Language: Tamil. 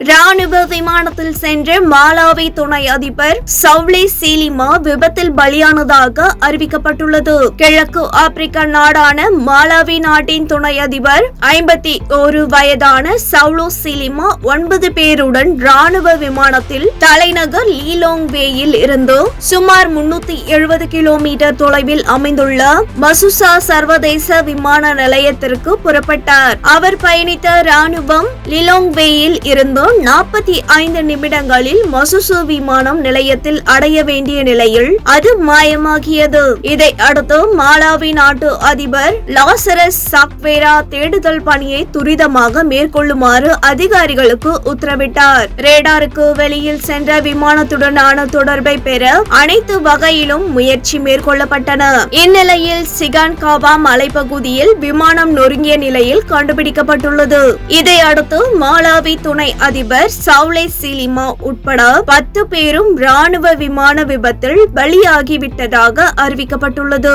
ராணுவ விமானத்தில் சென்ற மாலாவி துணை அதிபர் சவுலே சீலிமா விபத்தில் பலியானதாக அறிவிக்கப்பட்டுள்ளது. கிழக்கு ஆப்பிரிக்க நாடான மாலாவி நாட்டின் துணை அதிபர் 51 வயதான சவுலோ சீலிமா 9 பேருடன் ராணுவ விமானத்தில் தலைநகர் லீலோங்வேயில் இருந்து சுமார் 370 கிலோமீட்டர் தொலைவில் அமைந்துள்ள மசுசா சர்வதேச விமான நிலையத்திற்கு புறப்பட்டார். அவர் பயணித்த ராணுவம் லிலோங்வேயில் இருந்து 45 நிமிடங்களில் மசுசு விமானம் நிலையத்தில் அடைய வேண்டிய நிலையில் அது மாயமாகியது. இதை அடுத்து மாலாவி நாட்டு அதிபர் லாசரஸ் சாக்வேரா தேடுதல் பணியை துரிதமாக மேற்கொள்ளுமாறு அதிகாரிகளுக்கு உத்தரவிட்டார். ரேடாருக்கு வெளியில் சென்ற விமானத்துடனான தொடர்பை பெற அனைத்து வகையிலும் முயற்சி மேற்கொள்ளப்பட்டன. இந்நிலையில் சிகான்காவா மலைப்பகுதியில் விமானம் நொறுங்கிய நிலையில் கண்டுபிடிக்கப்பட்டுள்ளது. இதை அடுத்து மாலாவி துணை அதிபர் சவுலே சீலிமா உட்பட 10 பேரும் ராணுவ விமான விபத்தில் பலியாகிவிட்டதாக அறிவிக்கப்பட்டுள்ளது.